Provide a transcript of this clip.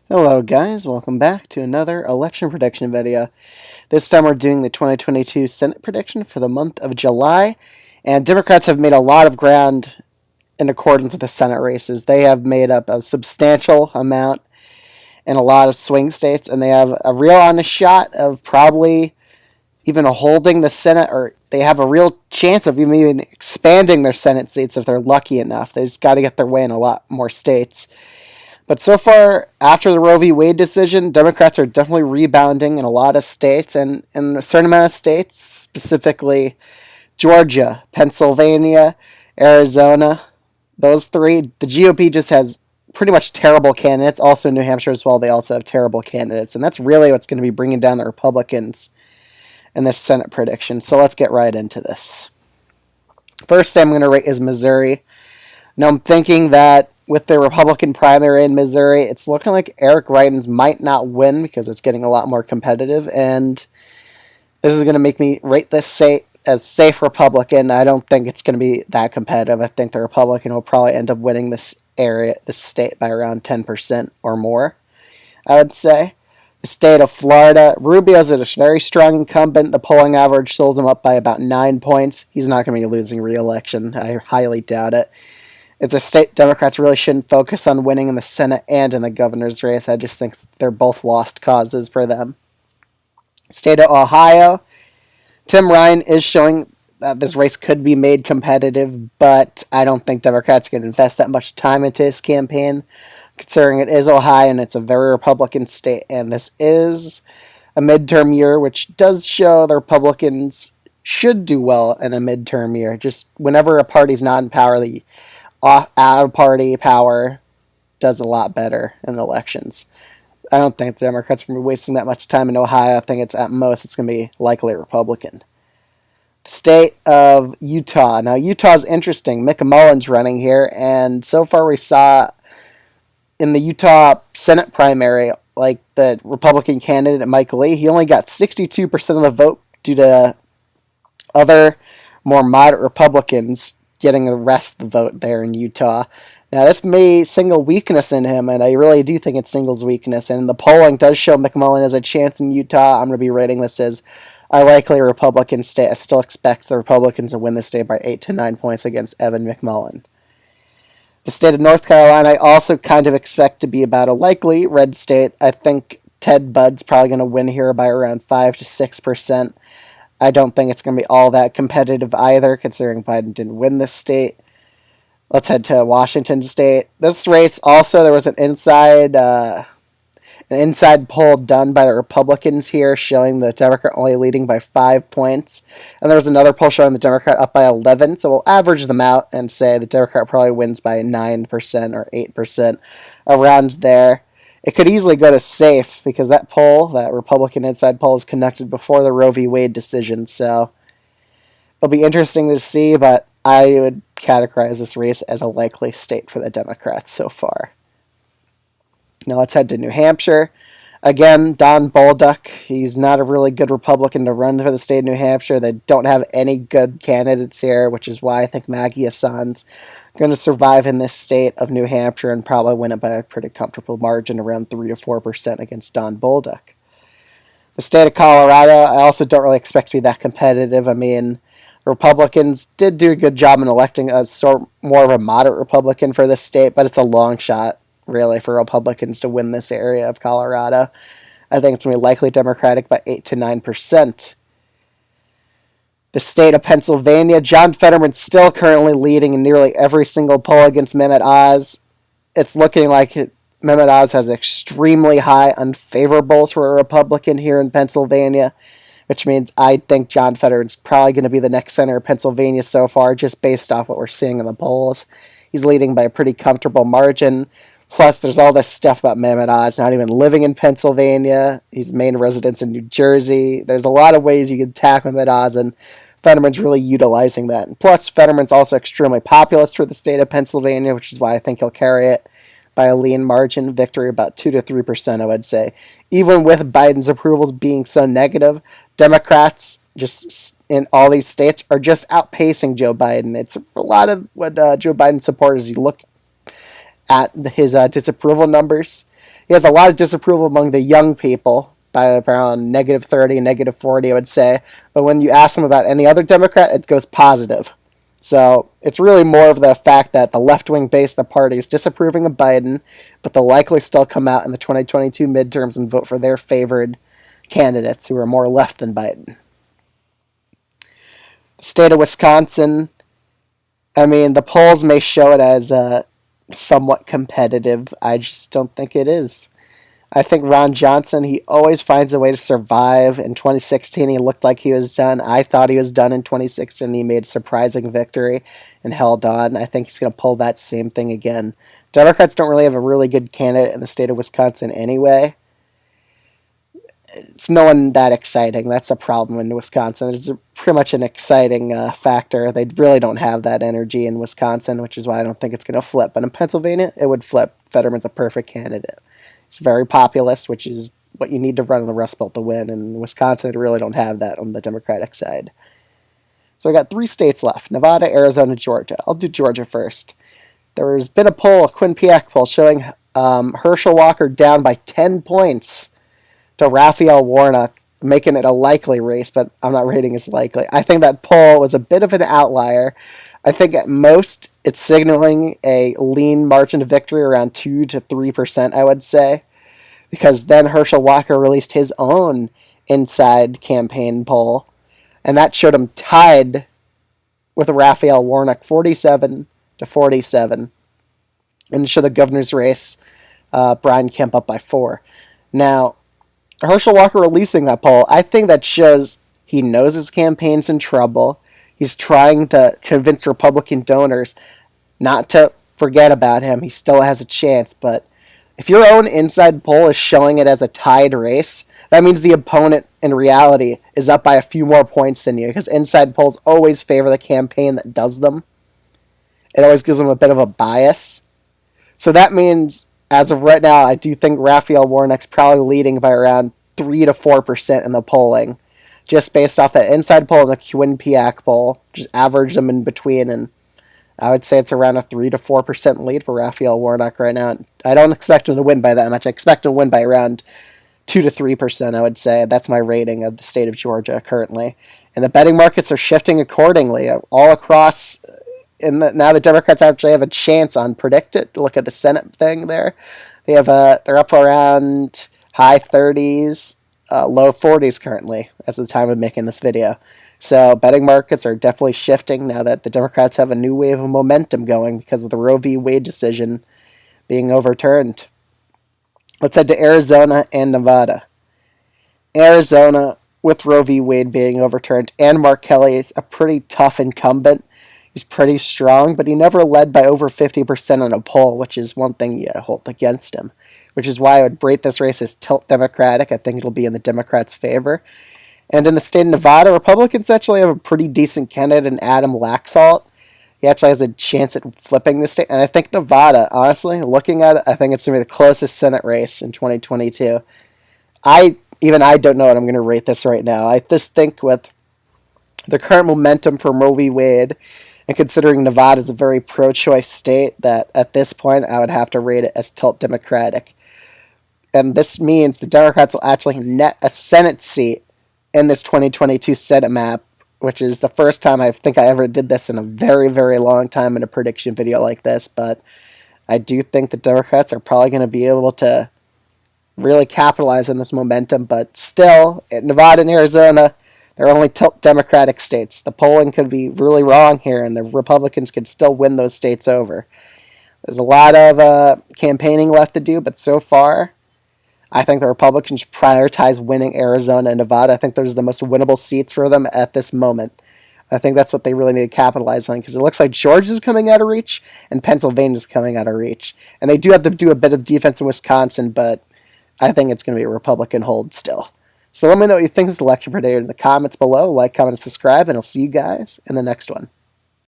Hello guys, welcome back to another election prediction video. This time we're doing the 2022 Senate prediction for the month of July, and Democrats have made a lot of ground in accordance with the Senate races. They have made up a substantial amount in a lot of swing states, and they have a real honest shot of probably even holding the Senate, or they have a real chance of even expanding their Senate seats if they're lucky enough. They just got to get their way in a lot more states. But so far, after the Roe v. Wade decision, Democrats are definitely rebounding in a lot of states, and in a certain amount of states, specifically Georgia, Pennsylvania, Arizona, those three, the GOP just has pretty much terrible candidates. Also, New Hampshire as well, they also have terrible candidates. And that's really what's going to be bringing down the Republicans in this Senate prediction. So let's get right into this. First state I'm going to rate is Missouri. Now, I'm thinking that with the Republican primary in Missouri, it's looking like Eric Greitens might not win because it's getting a lot more competitive, and this is going to make me rate this state as safe Republican. I don't think it's going to be that competitive. I think the Republican will probably end up winning this state by around 10% or more, I would say. The state of Florida, Rubio's a very strong incumbent. The polling average shows him up by about 9 points. He's not going to be losing re-election. I highly doubt it. It's a state Democrats really shouldn't focus on winning in the Senate and in the governor's race. I just think they're both lost causes for them. State of Ohio, Tim Ryan is showing that this race could be made competitive, but I don't think Democrats can invest that much time into his campaign, considering it is Ohio and it's a very Republican state, and this is a midterm year, which does show the Republicans should do well in a midterm year. Just whenever a party's not in power, the out of party power does a lot better in elections. I don't think the Democrats are going to be wasting that much time in Ohio. I think it's at most it's going to be likely Republican. The state of Utah. Now Utah's interesting. Mick Mullen's running here, and so far we saw in the Utah Senate primary, like the Republican candidate Mike Lee, he only got 62% of the vote due to other more moderate Republicans getting the rest of the vote there in Utah. Now, this may signal weakness in him, and I really do think it signals weakness. And the polling does show McMullen as a chance in Utah. I'm going to be rating this as a likely Republican state. I still expect the Republicans to win the state by 8 to 9 points against Evan McMullen. The state of North Carolina, I also kind of expect to be about a likely red state. I think Ted Budd's probably going to win here by around 5 to 6%. I don't think it's going to be all that competitive either, considering Biden didn't win this state. Let's head to Washington State. This race also, there was an inside poll done by the Republicans here showing the Democrat only leading by 5 points. And there was another poll showing the Democrat up by 11. So we'll average them out and say the Democrat probably wins by 9% or 8%, around there. It could easily go to safe because that poll, that Republican inside poll, is conducted before the Roe v. Wade decision. So it'll be interesting to see, but I would categorize this race as a likely state for the Democrats so far. Now let's head to New Hampshire. Again, Don Bolduc. He's not a really good Republican to run for the state of New Hampshire. They don't have any good candidates here, which is why I think Maggie Hassan's going to survive in this state of New Hampshire and probably win it by a pretty comfortable margin, around 3 to 4% against Don Bolduc. The state of Colorado, I also don't really expect to be that competitive. I mean, Republicans did do a good job in electing a more of a moderate Republican for this state, but it's a long shot, really, for Republicans to win this area of Colorado. I think it's going to be likely Democratic by 8 to 9%. The state of Pennsylvania, John Fetterman's still currently leading in nearly every single poll against Mehmet Oz. It's looking like Mehmet Oz has extremely high unfavorable to a Republican here in Pennsylvania, which means I think John Fetterman's probably going to be the next senator of Pennsylvania so far, just based off what we're seeing in the polls. He's leading by a pretty comfortable margin. Plus, there's all this stuff about Mehmet Oz not even living in Pennsylvania. His main residence in New Jersey. There's a lot of ways you can attack Mehmet Oz, and Fetterman's really utilizing that. And plus, Fetterman's also extremely populist for the state of Pennsylvania, which is why I think he'll carry it by a lean margin. Victory about 2 to 3%, I would say. Even with Biden's approvals being so negative, Democrats just in all these states are just outpacing Joe Biden. It's a lot of what Joe Biden supporters you look at his disapproval numbers. He has a lot of disapproval among the young people by around -30, -40, I would say. But when you ask him about any other Democrat, it goes positive. So it's really more of the fact that the left-wing base of the party is disapproving of Biden, but they'll likely still come out in the 2022 midterms and vote for their favored candidates who are more left than Biden. The state of Wisconsin, I mean, the polls may show it as somewhat competitive. I just don't think it is. I think Ron Johnson, he always finds a way to survive. In 2016, he looked like he was done. I thought he was done in 2016. He made a surprising victory and held on. I think he's going to pull that same thing again. Democrats don't really have a really good candidate in the state of Wisconsin anyway. It's no one that exciting. That's a problem in Wisconsin. It's pretty much an exciting factor. They really don't have that energy in Wisconsin, which is why I don't think it's going to flip. But in Pennsylvania, it would flip. Fetterman's a perfect candidate. It's very populist, which is what you need to run in the Rust Belt to win. And in Wisconsin, they really don't have that on the Democratic side. So I got 3 states left: Nevada, Arizona, Georgia. I'll do Georgia first. There's been a poll, a Quinnipiac poll, showing Herschel Walker down by 10 points to Raphael Warnock, making it a likely race, but I'm not rating as likely. I think that poll was a bit of an outlier. I think at most it's signaling a lean margin of victory around 2 to 3%, I would say, because then Herschel Walker released his own inside campaign poll, and that showed him tied with Raphael Warnock 47 to 47. And it showed the governor's race, Brian Kemp up by 4. Now, Herschel Walker releasing that poll, I think that shows he knows his campaign's in trouble. He's trying to convince Republican donors not to forget about him. He still has a chance, but if your own inside poll is showing it as a tied race, that means the opponent in reality is up by a few more points than you, because inside polls always favor the campaign that does them. It always gives them a bit of a bias. So that means, as of right now, I do think Raphael Warnock's probably leading by around 3 to 4% in the polling, just based off that inside poll and the Quinnipiac poll. Just average them in between, and I would say it's around a 3 to 4% lead for Raphael Warnock right now. I don't expect him to win by that much. I expect him to win by around 2 to 3%, I would say. That's my rating of the state of Georgia currently. And the betting markets are shifting accordingly all across. Now the Democrats actually have a chance on Predict It. Look at the Senate thing there. They're up around high 30s, low 40s currently as of the time of making this video. So betting markets are definitely shifting now that the Democrats have a new wave of momentum going because of the Roe v. Wade decision being overturned. Let's head to Arizona and Nevada. Arizona, with Roe v. Wade being overturned, and Mark Kelly is a pretty tough incumbent. He's pretty strong, but he never led by over 50% on a poll, which is one thing you hold against him, which is why I would rate this race as tilt Democratic. I think it'll be in the Democrats' favor. And in the state of Nevada, Republicans actually have a pretty decent candidate in Adam Laxalt. He actually has a chance at flipping the state. And I think Nevada, honestly, looking at it, I think it's going to be the closest Senate race in 2022. I don't know what I'm going to rate this right now. I just think with the current momentum from Roe v. Wade, and considering Nevada is a very pro-choice state, that at this point I would have to rate it as tilt Democratic. And this means the Democrats will actually net a Senate seat in this 2022 Senate map, which is the first time I think I ever did this in a very, very long time in a prediction video like this. But I do think the Democrats are probably going to be able to really capitalize on this momentum. But still, Nevada and Arizona, they're only tilt Democratic states. The polling could be really wrong here, and the Republicans could still win those states over. There's a lot of campaigning left to do, but so far, I think the Republicans prioritize winning Arizona and Nevada. I think those are the most winnable seats for them at this moment. I think that's what they really need to capitalize on, because it looks like Georgia's coming out of reach and Pennsylvania's coming out of reach. And they do have to do a bit of defense in Wisconsin, but I think it's going to be a Republican hold still. So let me know what you think of this election predictor in the comments below. Like, comment, and subscribe, and I'll see you guys in the next one.